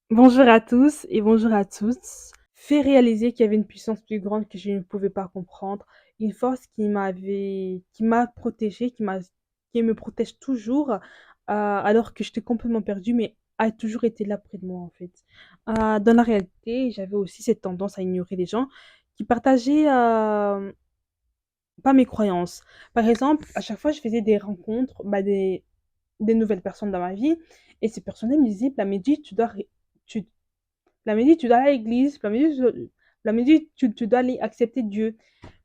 Bonjour à tous et bonjour à tous. Fait réaliser qu'il y avait une puissance plus grande que je ne pouvais pas comprendre, une force qui m'a protégée, qui me protège toujours, alors que j'étais complètement perdue, mais a toujours été là près de moi en fait. Dans la réalité, j'avais aussi cette tendance à ignorer les gens qui partageaient pas mes croyances. Par exemple, à chaque fois, je faisais des rencontres, des nouvelles personnes dans ma vie, et ces personnes-là me disaient, Plamedi, tu Plamedi, tu dois aller à l'église. Plamedi, tu dois aller accepter Dieu.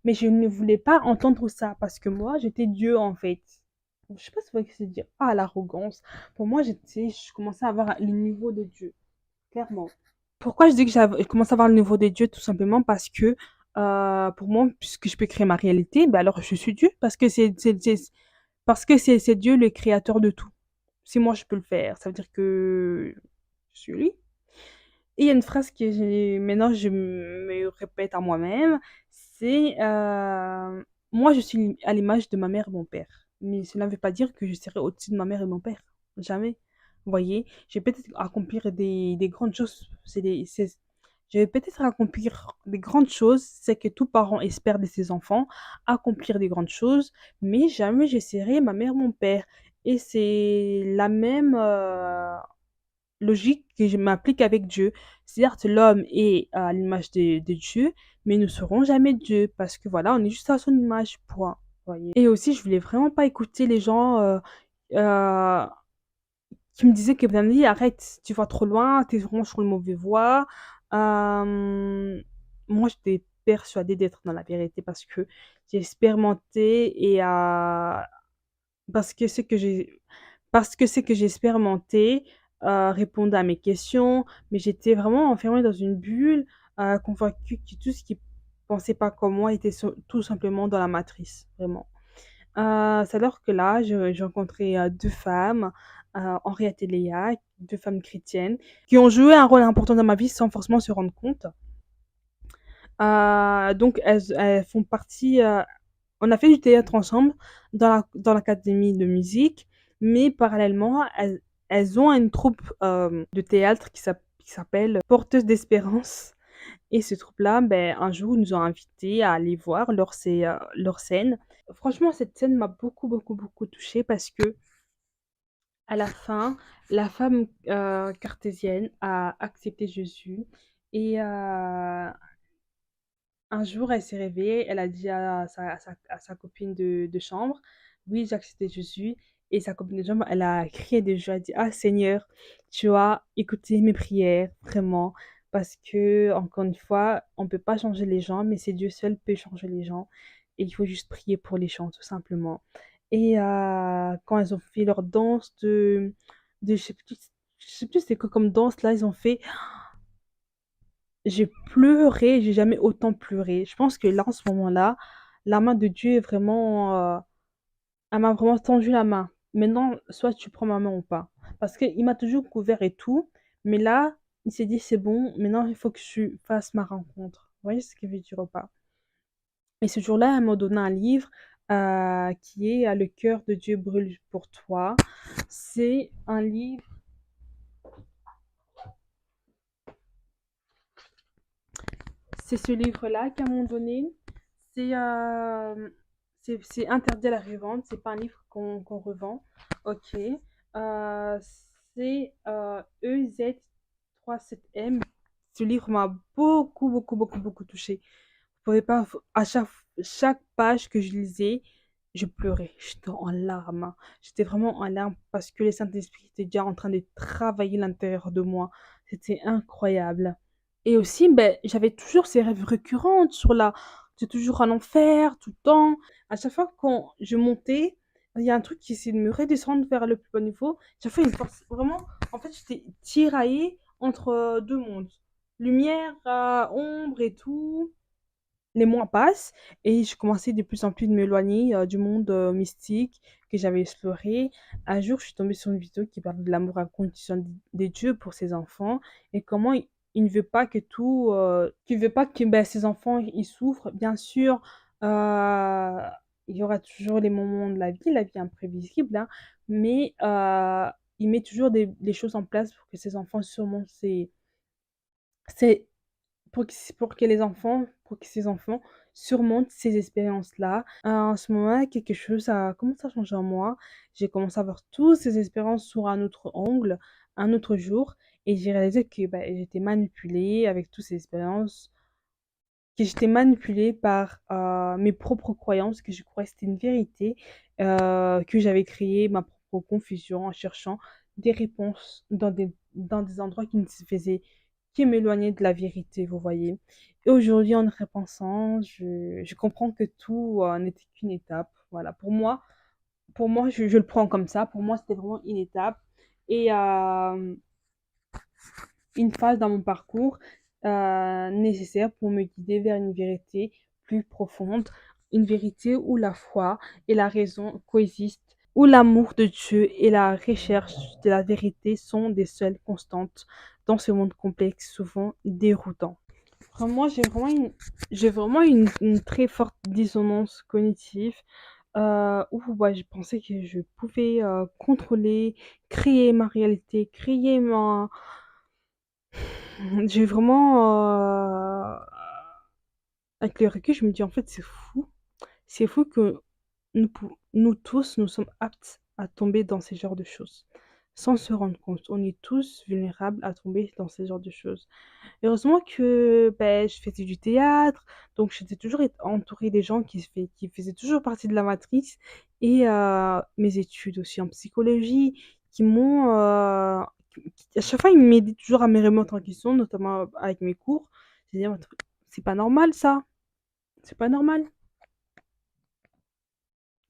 Mais je ne voulais pas entendre ça parce que moi, j'étais Dieu en fait. Je sais pas si vous voyez ce que c'est dire. Ah, l'arrogance. Pour moi, je commençais à avoir le niveau de Dieu, clairement. Pourquoi je dis que je commence à avoir le niveau de Dieu? Tout simplement parce que pour moi, puisque je peux créer ma réalité, ben alors je suis Dieu parce que c'est Dieu le créateur de tout. Si moi je peux le faire, ça veut dire que je suis lui. Et il y a une phrase que maintenant je me répète à moi-même, c'est moi je suis à l'image de ma mère et mon père. Mais cela ne veut pas dire que je serai au-dessus de ma mère et mon père. Jamais. Vous voyez, je vais peut-être accomplir des grandes choses. Je vais peut-être accomplir des grandes choses, c'est que tout parent espère de ses enfants, accomplir des grandes choses, mais jamais je serai ma mère, mon père. Et c'est la même logique que je m'applique avec Dieu. Certes, l'homme est à l'image de Dieu, mais nous ne serons jamais Dieu parce que voilà, on est juste à son image, point. Voyez. Et aussi, je voulais vraiment pas écouter les gens euh, qui me disaient que Benny, arrête, tu vas trop loin, tu es vraiment sur le mauvais voie. Moi, j'étais persuadée d'être dans la vérité parce que j'ai expérimenté et parce que c'est que j'ai parce que c'est que j'ai expérimenté, répondait à mes questions, mais j'étais vraiment enfermée dans une bulle, convaincue que tout ce qui pensait pas comme moi était tout simplement dans la matrice, vraiment. C'est alors que là, j'ai rencontré 2 femmes, Henriette et Léa, 2 femmes chrétiennes, qui ont joué un rôle important dans ma vie sans forcément se rendre compte. Donc elles font partie, on a fait du théâtre ensemble dans l'académie de musique, mais parallèlement, elles ont une troupe de théâtre qui s'appelle Porteuse d'Espérance. Et ce troupe-là, ben, un jour, ils nous ont invités à aller voir leur scène. Franchement, cette scène m'a beaucoup, beaucoup, beaucoup touchée parce que à la fin, la femme cartésienne a accepté Jésus et un jour, elle s'est réveillée, elle a dit à sa copine de chambre, oui, j'ai accepté Jésus. Et sa copine de chambre, elle a crié de joie, elle a dit, ah Seigneur, tu as écouté mes prières, vraiment. Parce que, encore une fois, on ne peut pas changer les gens, mais c'est Dieu seul qui peut changer les gens. Et il faut juste prier pour les gens, tout simplement. Et quand elles ont fait leur danse je sais plus c'est quoi comme danse là, ils ont fait j'ai pleuré, j'ai jamais autant pleuré. Je pense que là, en ce moment-là, la main de Dieu est vraiment, elle m'a vraiment tendu la main. Maintenant, soit tu prends ma main ou pas. Parce qu'il m'a toujours couvert et tout, mais là, il s'est dit, c'est bon, maintenant, il faut que je fasse ma rencontre. Vous voyez ce que je veux dire ou pas? Et ce jour-là, elle m'a donné un livre qui est Le cœur de Dieu brûle pour toi. C'est un livre, c'est ce livre-là qu'elle m'a donné. C'est c'est interdit à la revente, c'est pas un livre qu'on revend. Ok. C'est EZ37M. Ce livre m'a beaucoup, beaucoup, beaucoup, beaucoup touché. Vous pouvez pas, chaque page que je lisais, je pleurais. J'étais en larmes. J'étais vraiment en larmes parce que le Saint-Esprit était déjà en train de travailler l'intérieur de moi. C'était incroyable. Et aussi, ben, j'avais toujours ces rêves récurrentes sur la c'est toujours un enfer, tout le temps. À chaque fois quand je montais, il y a un truc qui essayait de me redescendre vers le plus bas niveau. Chaque fois, une force, vraiment, en fait, j'étais tiraillée entre deux mondes. Lumière, ombre et tout. Les mois passent et je commençais de plus en plus de m'éloigner du monde mystique que j'avais exploré. Un jour, je suis tombée sur une vidéo qui parle de l'amour inconditionnel des dieux pour ses enfants et comment il ne veut pas que qu'il veut pas que ben, ses enfants ils souffrent. Bien sûr, il y aura toujours les moments de la vie imprévisible, hein, mais il met toujours des choses en place pour que ses enfants surmontent ces pour que ses enfants surmontent ces expériences-là. En ce moment, quelque chose a commencé à changer en moi. J'ai commencé à voir toutes ces expériences sous un autre angle, un autre jour, et j'ai réalisé que, bah, j'étais manipulée avec toutes ces expériences, que j'étais manipulée par, mes propres croyances, que je croyais que c'était une vérité, que j'avais créé ma propre confusion en cherchant des réponses dans des endroits qui m'éloignaient de la vérité, vous voyez? Et aujourd'hui, en y repensant, je comprends que tout, n'était qu'une étape. Voilà, pour moi, je le prends comme ça. Pour moi, c'était vraiment une étape et une phase dans mon parcours nécessaire pour me guider vers une vérité plus profonde, une vérité où la foi et la raison coexistent, où l'amour de Dieu et la recherche de la vérité sont des seules constantes dans ce monde complexe, souvent déroutant. Vraiment, j'ai vraiment une très forte dissonance cognitive où bah, je pensais que je pouvais contrôler, créer ma réalité, créer ma, j'ai vraiment, avec le recul, je me dis en fait c'est fou. C'est fou que nous tous, nous sommes aptes à tomber dans ces genres de choses. Sans se rendre compte. On est tous vulnérables à tomber dans ces genres de choses. Heureusement que ben, je faisais du théâtre, donc j'étais toujours entourée des gens qui faisaient toujours partie de la matrice et mes études aussi en psychologie qui m'ont à chaque fois ils m'aidaient toujours à me remettre en question, notamment avec mes cours. J'ai dit c'est pas normal ça, c'est pas normal.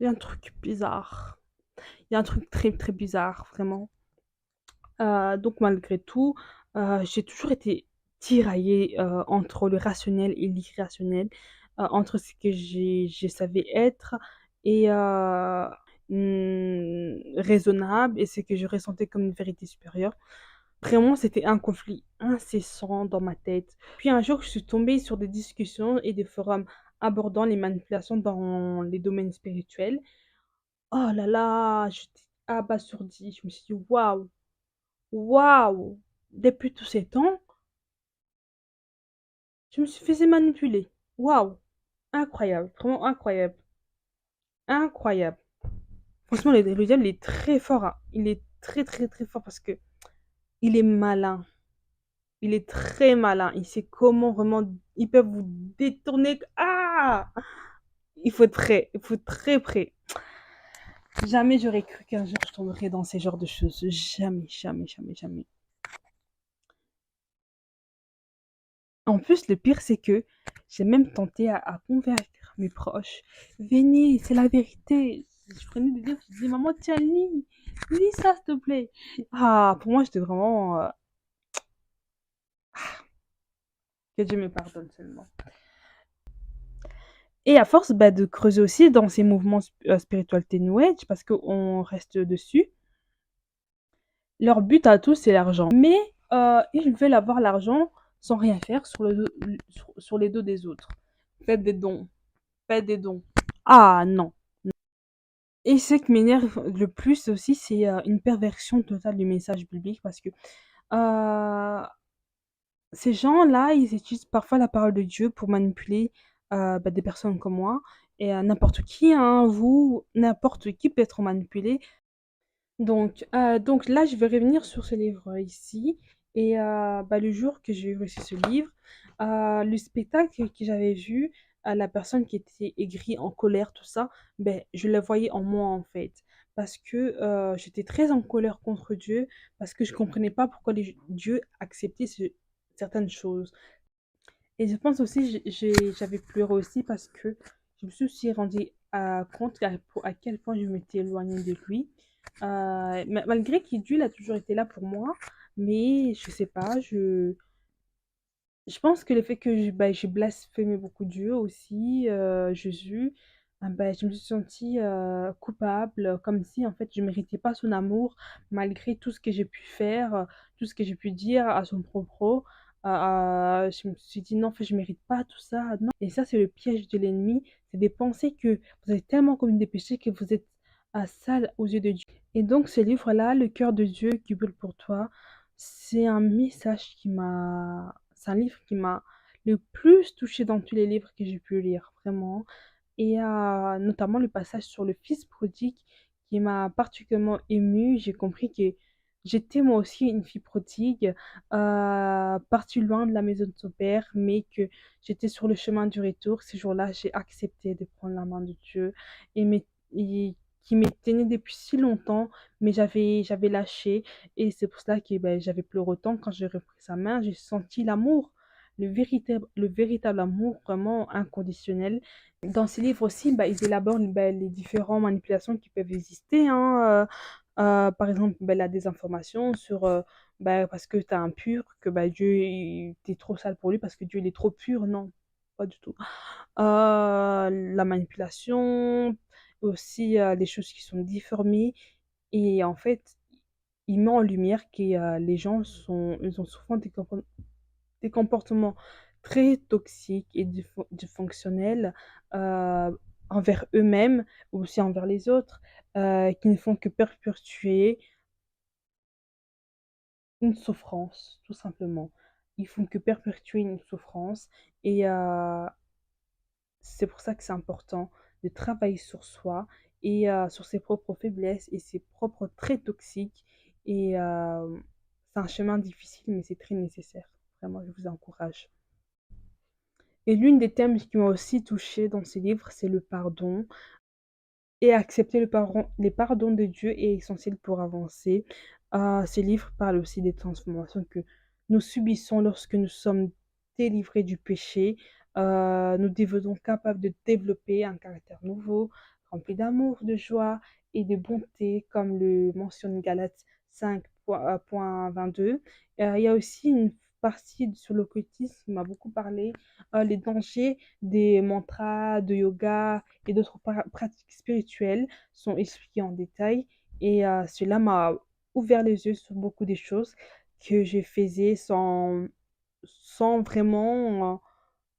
Il y a un truc bizarre. Il y a un truc très très bizarre vraiment. Donc malgré tout, j'ai toujours été tiraillée, entre le rationnel et l'irrationnel, entre ce que je savais être et raisonnable et ce que je ressentais comme une vérité supérieure. Vraiment, c'était un conflit incessant dans ma tête. Puis un jour, je suis tombée sur des discussions et des forums abordant les manipulations dans les domaines spirituels. Oh là là, j'étais abasourdie. Je me suis dit: «Waouh! Waouh! Depuis tous ces temps, je me suis faisais manipuler. Waouh! Incroyable, vraiment incroyable, incroyable. Franchement, le diable, il est très fort, hein. Il est très, très, très fort parce que il est malin. Il est très malin. Il sait comment vraiment ils peuvent vous détourner. Ah! Il faut être prêt. Il faut être très prêt. Jamais j'aurais cru qu'un jour je tomberais dans ces genres de choses. Jamais, jamais, jamais, jamais. En plus, le pire, c'est que j'ai même tenté à convaincre mes proches. Venez, c'est la vérité. Je prenais des livres, je disais, maman, tiens, lis ça, s'il te plaît. Ah, pour moi, j'étais vraiment. Que Dieu me pardonne seulement. Et à force bah, de creuser aussi dans ces mouvements spiritualité New Age, parce qu'on reste dessus, leur but à tous, c'est l'argent. Mais ils veulent avoir l'argent sans rien faire sur les dos des autres. Faites des dons. Faites des dons. Ah non. Et ce qui m'énerve le plus aussi, c'est une perversion totale du message biblique parce que euh, ces gens-là, ils utilisent parfois la parole de Dieu pour manipuler bah, des personnes comme moi et n'importe qui, hein, vous, n'importe qui peut être manipulé. Donc là, je vais revenir sur ce livre ici et bah, le jour que j'ai reçu ce livre, le spectacle que j'avais vu, la personne qui était aigrie, en colère, tout ça, ben je la voyais en moi, en fait. Parce que, j'étais très en colère contre Dieu, parce que je comprenais pas pourquoi Dieu acceptait certaines choses. Et je pense aussi, j'avais pleuré aussi parce que je me suis aussi rendue compte à quel point je m'étais éloignée de lui. Malgré que Dieu il a toujours été là pour moi, mais je sais pas, je pense que le fait que bah, j'ai blasphémé beaucoup Dieu aussi, Jésus, bah, je me suis sentie coupable, comme si en fait je méritais pas son amour, malgré tout ce que j'ai pu faire, tout ce que j'ai pu dire à son propos. Je me suis dit non, en fait, je mérite pas tout ça, non. Et ça, c'est le piège de l'ennemi, c'est de penser que vous êtes tellement commis des péchés que vous êtes sale aux yeux de Dieu. Et donc ce livre-là, Le cœur de Dieu qui brûle pour toi, c'est un livre qui m'a le plus touchée dans tous les livres que j'ai pu lire, vraiment. Et notamment le passage sur le fils prodigue qui m'a particulièrement émue. J'ai compris que j'étais moi aussi une fille prodigue, partie loin de la maison de son père, mais que j'étais sur le chemin du retour. Ce jour-là, j'ai accepté de prendre la main de Dieu et, et qui me tenait depuis si longtemps, mais j'avais lâché. Et c'est pour cela que ben, j'avais pleuré autant quand j'ai repris sa main. J'ai senti l'amour, le véritable amour vraiment inconditionnel. Dans ces livres aussi, bah, ils élaborent bah, les différentes manipulations qui peuvent exister, hein, par exemple, bah, la désinformation sur bah, parce que tu es impur, que bah, t'es trop sale pour lui parce que Dieu il est trop pur. Non, pas du tout. La manipulation, aussi des choses qui sont difformées. Et en fait, il met en lumière que les gens ils ont souvent des comportements très toxiques et dysfonctionnels envers eux-mêmes ou aussi envers les autres, qui ne font que perpétuer une souffrance, tout simplement. Ils font que perpétuer une souffrance et c'est pour ça que c'est important de travailler sur soi et sur ses propres faiblesses et ses propres traits toxiques. Et c'est un chemin difficile, mais c'est très nécessaire. Vraiment, je vous encourage. Et l'une des thèmes qui m'a aussi touchée dans ces livres, c'est le pardon. Et accepter les pardons de Dieu est essentiel pour avancer. Ce livre parle aussi des transformations que nous subissons lorsque nous sommes délivrés du péché. Nous devenons capables de développer un caractère nouveau, rempli d'amour, de joie et de bonté, comme le mentionne Galates 5.22. Il y a aussi une partie sur l'occultisme qui m'a beaucoup parlé, les dangers des mantras, de yoga et d'autres pratiques spirituelles sont expliquées en détail. Et cela m'a ouvert les yeux sur beaucoup des choses que je faisais sans vraiment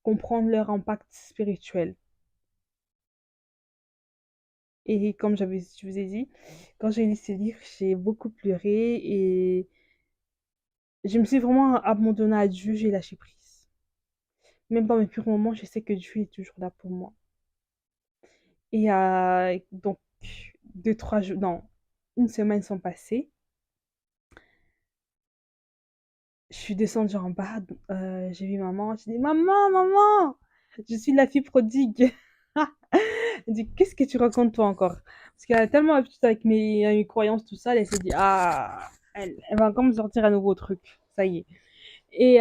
comprendre leur impact spirituel. Et comme je vous ai dit, quand j'ai lu ces livres, j'ai beaucoup pleuré et je me suis vraiment abandonnée à Dieu, j'ai lâché prise. Même dans mes pires moments, je sais que Dieu est toujours là pour moi. Et donc, 2, 3 jours, non, une semaine sont passées. Je suis descendue en bas, j'ai vu maman, j'ai dit, maman, maman, je suis la fille prodigue. Elle dit, qu'est-ce que tu racontes toi encore? Parce qu'elle a tellement l'habitude avec mes croyances, tout ça, elle s'est dit, ah, elle va encore me sortir un nouveau truc. Ça y est. Et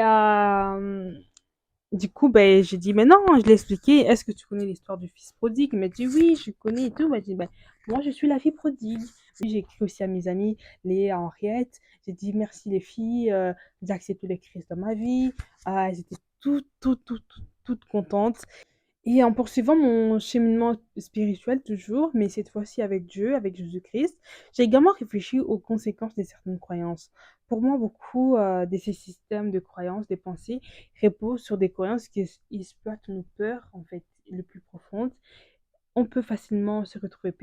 du coup, ben, j'ai dit, mais non, je l'ai expliqué, est-ce que tu connais l'histoire du fils prodigue? Elle m'a dit, oui, je connais et tout. Ben, j'ai dit, ben, moi, je suis la fille prodigue. Puis j'ai écrit aussi à mes amis, Léa, Henriette. J'ai dit, merci les filles d'accepter le Christ dans ma vie. Elles étaient toutes contentes. Et en poursuivant mon cheminement spirituel toujours, mais cette fois-ci avec Dieu, avec Jésus-Christ, j'ai également réfléchi aux conséquences de certaines croyances. Pour moi, beaucoup de ces systèmes de croyances, des pensées, reposent sur des croyances qui exploitent nos peurs, en fait, les plus profondes. On peut facilement se retrouver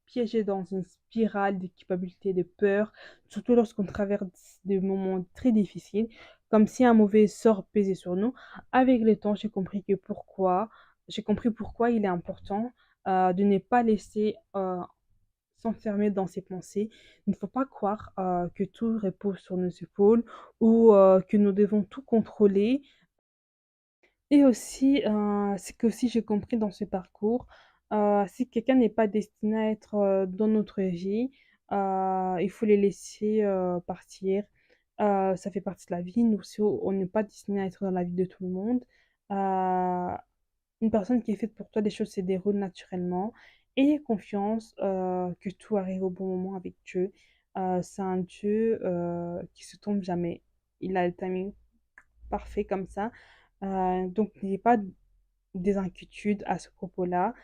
piégé dans une spirale de culpabilité, de peur, surtout lorsqu'on traverse des moments très difficiles, comme si un mauvais sort pesait sur nous. Avec le temps, j'ai compris pourquoi il est important de ne pas laisser s'enfermer dans ses pensées. Il ne faut pas croire que tout repose sur nos épaules ou que nous devons tout contrôler. Et aussi, ce que aussi j'ai compris dans ce parcours, si quelqu'un n'est pas destiné à être dans notre vie, il faut les laisser partir. Ça fait partie de la vie. Nous aussi, on n'est pas destiné à être dans la vie de tout le monde. Euh, une personne qui est faite pour toi, les choses se déroulent naturellement. Aie confiance que tout arrive au bon moment avec Dieu. C'est un Dieu qui se trompe jamais. Il a le timing parfait comme ça. Donc, n'ayez pas des inquiétudes à ce propos-là.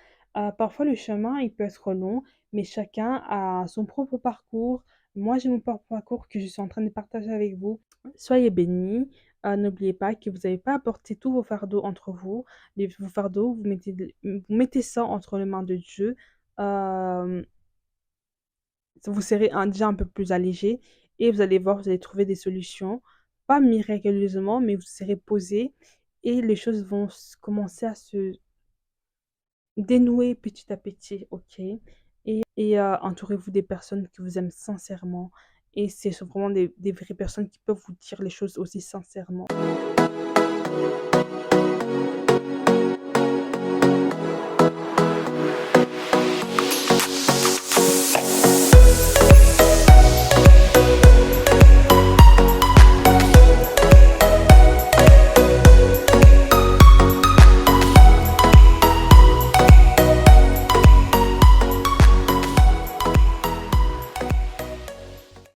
Parfois, le chemin, il peut être long, mais chacun a son propre parcours. Moi, j'ai mon propre parcours que je suis en train de partager avec vous. Soyez bénis. N'oubliez pas que vous n'avez pas à porter tous vos fardeaux entre vous. Vos fardeaux, vous mettez ça entre les mains de Dieu. Euh, vous serez déjà un peu plus allégé et vous allez voir, vous allez trouver des solutions, pas miraculeusement, mais vous serez posé et les choses vont commencer à se dénouer petit à petit, ok? Entourez-vous des personnes qui vous aiment sincèrement et c'est vraiment des vraies personnes qui peuvent vous dire les choses aussi sincèrement.